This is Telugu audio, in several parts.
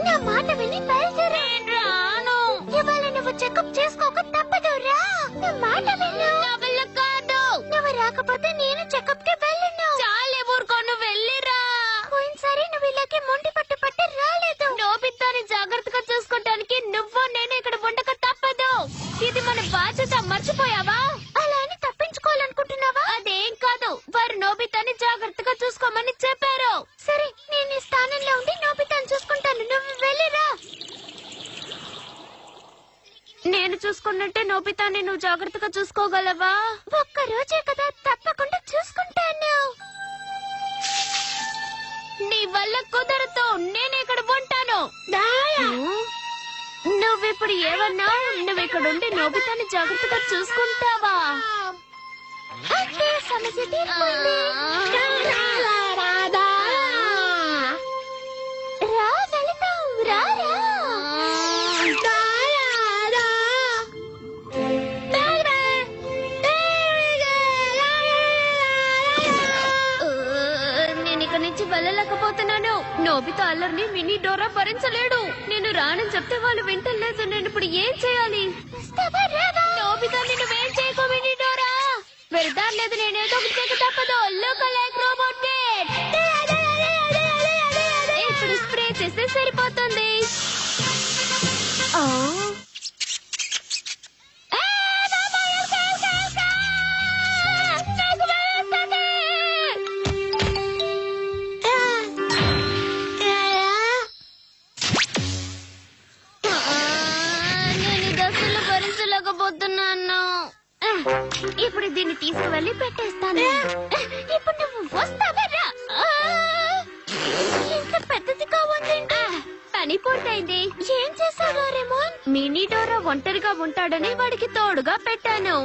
నా మాట విని బయలుదేరు. రాను. ఇవాళ నువ్వు చెకప్ చేసుకోక తప్పదు. రా, నా మాట విను. నా వల్ల కాదు. నువ్వు రాకపోతే నేను చెకప్ కి వెళ్ళను. చాలే ఊరుకో, నువ్వు వెళ్ళిరా. పోయినసారి నువ్వు ఇలాగే మొండి పట్టు పట్టి రాలేదు. నోబితాని జాగ్రత్తగా చూసుకోవడానికి నువ్వు నేను ఇక్కడ ఉండక తప్పదు. ఇది మన బాధ్యత, మర్చిపోయావా? అలా అని తప్పించుకోవాలనుకుంటున్నావా? అదేం కాదు, వారు నోబితాని జాగ్రత్తగా చూసుకోమని చెప్పారు. సరే, నేను ఈ స్థానంలో ఉండి నోబితాని చూసుకుంటాను. నువ్వు వెళ్ళిరా. నేను చూసుకున్నట్టే నోబితాని నువ్వు జాగ్రత్తగా చూసుకోగలవా? ఒక్క రోజే కదా, తప్పకుండా చూసుకుంటాను. నీ వల్ల కుదరదు, నేను ఇక్కడ ఉంటాను. నువ్విప్పుడు ఏమన్నా? నువ్వు ఇక్కడ ఉండి నోబితాని జాగ్రత్తగా చూసుకుంటావా? సమస్య తీరుకుంది. రా వెళతాం, రారా. నుంచి వెళ్ళలేకపోతున్నాను. నోబితా అల్లరిని మినీ డోరా భరించలేడు. నేను రానని చెప్తే వాళ్ళు వింటలేదు. నేను ఇప్పుడు ఏం చేయాలి? నోబితా, నువ్వేం చేయకు మినీ డోరా. వెళ్దాం లేదు, నేనేదో చేయక తప్పదు. లైక్ రోబోట్ ఇప్పుడు స్ప్రే చేస్తే సరిపోతుంది. ఇప్పుడు దీన్ని తీసుకువెళ్ళి పెట్టేస్తాను. ఇప్పుడు నువ్వు వస్తావా? ఇంత పెద్దదిగా ఉంది. పని పూర్తయింది. ఏం చేసావా రెమోన్? మినీ డోరా ఒంటరిగా ఉంటాడని వాడికి తోడుగా పెట్టాను.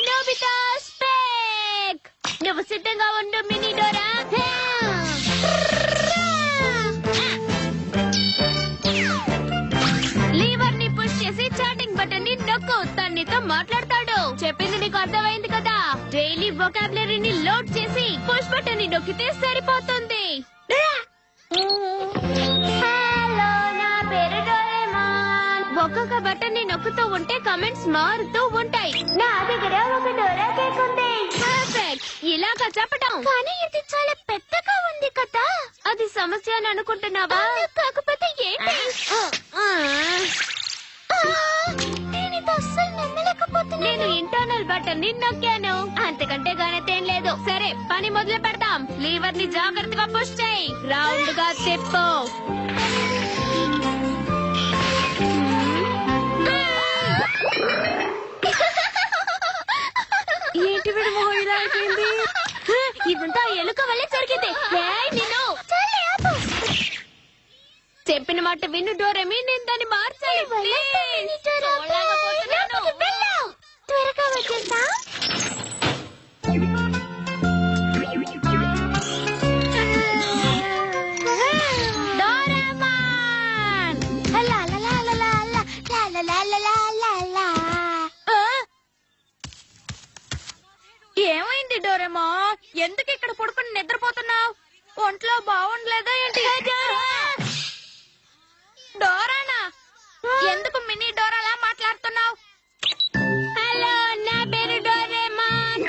నోబితా స్పేక్, నువ్వు సిద్ధంగా ఉండు మినీ డోరా. లీవర్ ని పుష్ చేసి చాటింగ్ బటన్ ని నొక్కు. తన్నితో మాట్లాడతాడు. చెప్పింది నీకు అర్థమైంది కదా? డైలీ వొకాబులరీని లోడ్ చేసి పుష్ బటన్ ని నొక్కితే సరిపోతుంది. హలో, నా పేరు డోరేమాన్. ఒక్కొక్క బటన్ ని నొక్కుతూ ఉంటే కమెంట్స్ మారుతూ ఉంటాయి. నా దగ్గర ఒక డోరా కేక్ ఉంది. పర్ఫెక్ట్, ఇలాగా చెప్పటం. కానీ ఇది చాలా పెద్దగా ఉంది కదా. అది సమస్య అని అనుకుంటున్నావా? కాకపోతే ఏంటి? నేను ఇంటర్నల్ బటన్ ని నొక్కాను. అంతకంటే ఘనతేం లేదు. సరే, పని మొదలు పెడతాం. లీవర్ ని జాగ్రత్తగా పుష్ చేయి. రౌండ్ గా తిప్పు. ఏంటి వీడు మొహం ఇలా అయిపోయింది? ఇదంతా ఎలుక వల్లే జరిగింది. చెప్పిన మాట విను డోరేమి. నేను దాన్ని మార్చాలి. త్వరగా వచ్చేస్తా. ఏమైంది డోరేమా? ఎందుకు ఇక్కడ పడుకుని నిద్రపోతున్నావు? ఒంట్లో బాగుండలేదా ఏంటి? డోరానా? ఎందుకు మినీ డోరాలా మాట్లాడుతున్నావు? హలో, నా పేరు డోరేమాన్.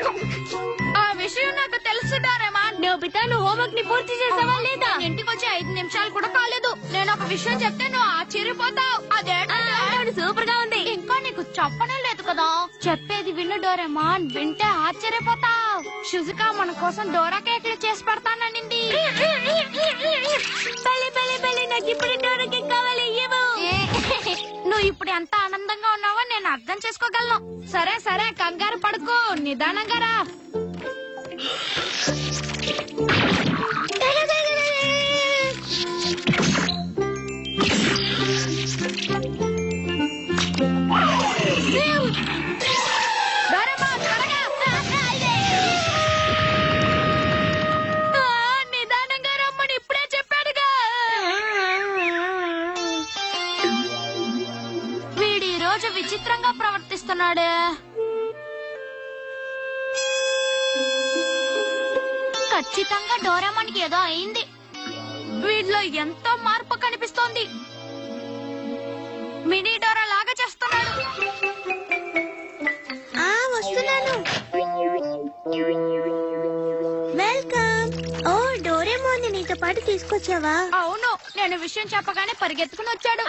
ఆ విషయం నాకు తెలుసు డోరేమాన్. నోబితా, నువ్వు హోంవర్క్ ని పూర్తి చేసావా లేదా? ఇంటికి వచ్చి 5 నిమిషాలు కూడా కాలేదు. నేను ఒక విషయం చెప్తే నువ్వు ఆశ్చర్యపోతావు. అదేంటి? సూపర్ గా ఉంది. ఇంకా నీకు చెప్పనే లేదు కదా. చెప్పేది విను డోరేమాన్. వింటే ఆశ్చర్యపోతావు. షుజుకా మన కోసం డోరా కేక్లు చేసి పెడతాననింది. నాకు ఇప్పుడు డోరా కేక్ కావాలి. నువ్వు ఇప్పుడు ఎంత ఆనందంగా ఉన్నావో నేను అర్థం చేసుకోగలను. సరే సరే, కంగారు పడుకో, నిదానంగా రా. నిదానంగా రమ్మని ఇప్పుడే చెప్పాడుగా. వీడి రోజు విచిత్రంగా ప్రవర్తిస్తున్నాడే. ఖచ్చితంగా డోరేమాన్కి ఏదో అయింది. వీడిలో ఎంతో మార్పు కనిపిస్తోంది. మినీ డోరా లాగా చేస్తున్నాడు. వస్తున్నాను. వెల్కమ్. ఓ డోరేమోన్ నీతో పాటు తీసుకొచ్చావా? అవును, నేను విషయం చెప్పగానే పరిగెత్తుకుని వచ్చాడు.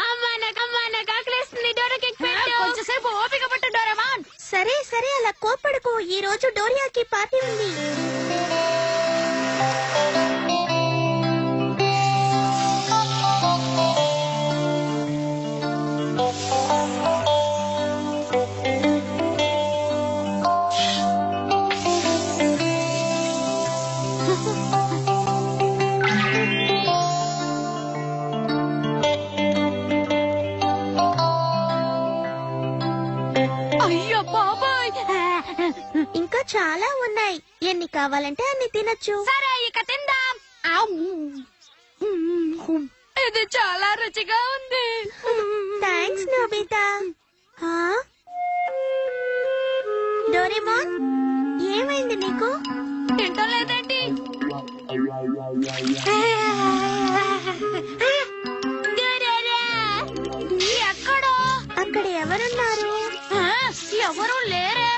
కొంచెంసేపు ఓపిక పట్టు డోరేమాన్. సరే సరే, అలా కోపడకు. ఈ రోజు డోరియాకి పార్టీ ఉంది. అయ్యో బాబాయ్, ఇంకా చాలా ఉన్నాయి. ఎన్ని కావాలంటే అన్ని తినొచ్చు. సరే ఇక తిందాం. ఇది చాలా రుచిగా ఉంది. Thanks Nobita. డోరేమోన్, ఏమైంది నీకు? తింటం లేదేంటి? ఎక్కడో అక్కడ ఎవరున్నారు? ఎవరు లేరే.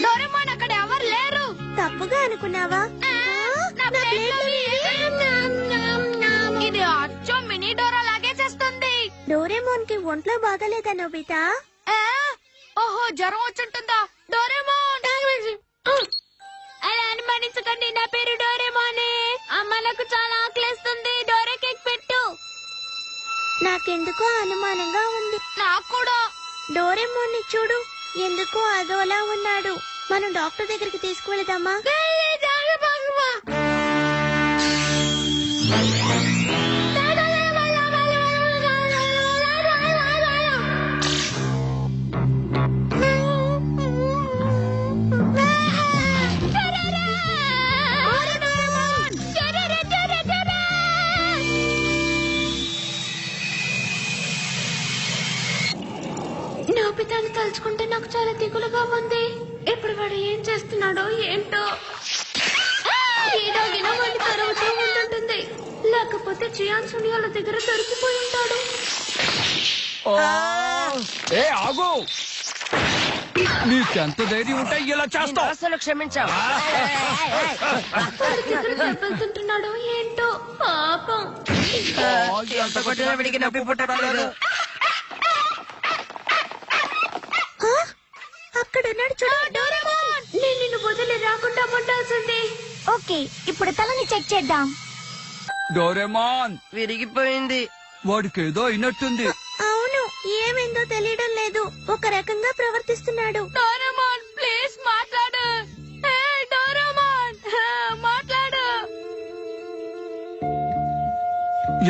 డోరేమోన్, అక్కడ ఎవరు లేరు. తప్పుగా అనుకున్నావా? నా ప్లేట్లో ఇది అచ్చం మినీ డోరా లాగే చేస్తుంది. డోరేమోన్ కి ఒంట్లో బాగలేదా నోబితా? ఓహో, జ్వరం వచ్చుంటుందా? డోరేమోన్, అలా అనుమానించకండి. నా పేరు డోరేమోనే. అమ్మ, నాకు చాలా ఆకలేస్తుంది. డోరా కేక్ పెట్టు. నాకెందుకో అనుమానంగా ఉంది. నాకు కూడా. డోరేమోన్ ని చూడు, ఎందుకో అదోలా ఉన్నాడు. మనం డాక్టర్ దగ్గరికి తీసుకువెళదామా? నోబితాని తలుచుకుంటే నాకు చాలా దిగులుగా ఉంది. ఇప్పుడు వాడు ఏం చేస్తున్నాడో ఏంటో. ఏదోగినా వాడిని తరుగుతూ ఉంటుంటుంది. లేకపోతే చియాన్ సునియాల దగ్గర దొరికిపోయి ఉంటాడు. ఆగు! నీకెంత ధైర్యం ఉంటే ఇలా చేస్తావు? అసలు క్షమించావు. తింటున్నాడో ఏంటో పాపం. ఎంత కొట్టినా విడికి నొప్పి పుట్టలేదు. అక్కడున్నాడు చూడు. డోరేమోన్, నేను నిన్ను వదిలి రాకుండా ఉండాల్సింది. ఓకే, ఇప్పుడు తలని చెక్ చేద్దాం. డోరేమాన్, విరిగిపోయింది. వాడికేదో అయినట్టుంది. అవును, ఏమైందో తెలియడం లేదు. ఒక రకంగా ప్రవర్తిస్తున్నాడు. డోరేమోన్, ప్లీజ్ మాట్లాడు. డోరేమోన్, మాట్లాడు.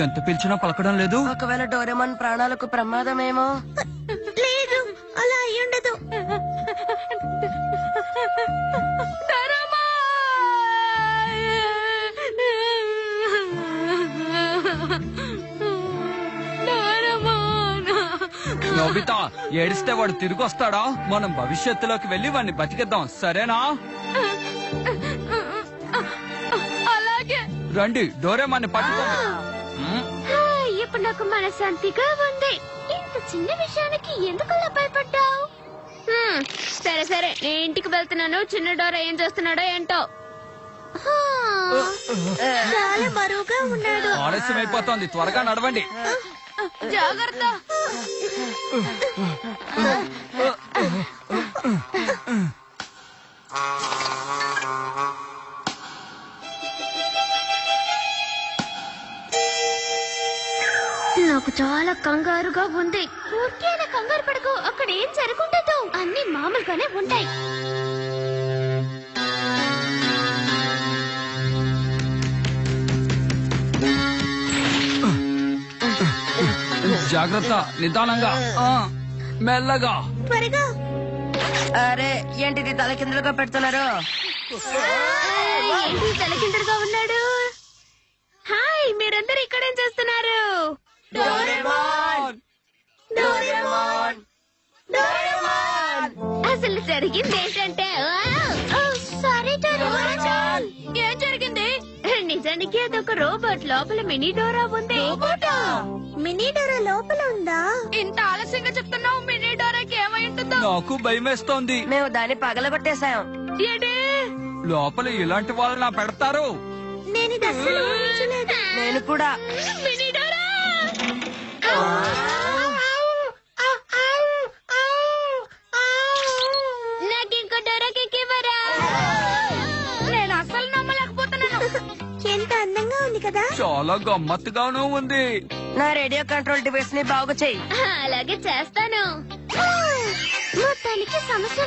ఎంత పిలిచినా పలకడం లేదు. ఒకవేళ డోరేమాన్ ప్రాణాలకు ప్రమాదమేమో. లేదు, అలా అయ్యుండదు. నోబితా, ఏడిస్తే వాడు తిరిగి వస్తాడా? మనం భవిష్యత్తులోకి వెళ్లి వాడిని బతికిద్దాం, సరేనా? అలాగే. రండి, డోరేమాన్ని పట్టుకోండి. ఇప్పుడు నాకు మనశాంతిగా ఉంది. ఇంత చిన్న విషయానికి ఎందుకలా భయపడ్డావు? సరే సరే, నేను ఇంటికి వెళ్తున్నాను. చిన్న డోరా ఏం చేస్తున్నాడో ఏంటో. చాలా బరువుగా ఉన్నాడు. ఆలస్యం అయిపోతోంది, త్వరగా నడవండి. జాగ్రత్త. నాకు చాలా కంగారుగా ఉంది. ఊరికే అలా కంగారు పడకు. అక్కడ ఏం జరుగుండదు. అన్ని మామూలుగానే ఉంటాయి. జాగ్రత్త, నిదానంగా, మెల్లగా. త్వరగా. అరే, ఏంటిది తలకిందులుగా పెడుతున్నారు? ఏంటి తలకిందులుగా ఉన్నాడు? హాయ్, మీరందరూ ఇక్కడేం చేస్తున్నారు? డోరేమాన్! డోరేమాన్! డోరేమాన్! అసలు జరిగింది ఏంటంటే, సారీ డోరేమాన్. ఏం జరిగింది? నిజానికి అది అదొక రోబోట్ లోపల మినీ డోరా ఉంది. మినీ డోరా లోపల ఉందా? ఇంత ఆలస్యంగా చెప్తున్నావు, మినీ డోరాకి ఏమై ఉంటుందో. నాకు భయమేస్తోంది. మేము దాన్ని పగలగొట్టేశాం. ఏంటి? లోపల ఇలాంటి వాళ్ళు నా పెడతారు. నేను ఇది అస్సలు ఊహించలేదు. నేను కూడా. మినీ డోరా నాకు ఇంకో డోరా కేక్ ఇవ్వరా? నేను అస్సలు నమ్మలేకపోతున్నాను. ఎంత అందంగా ఉంది కదా. చాలా గమ్మత్తుగానూ ఉంది. నా రేడియో కంట్రోల్ డివైస్ ని బాగు చెయ్యి. అలాగే చేస్తాను. మొత్తానికి సమస్య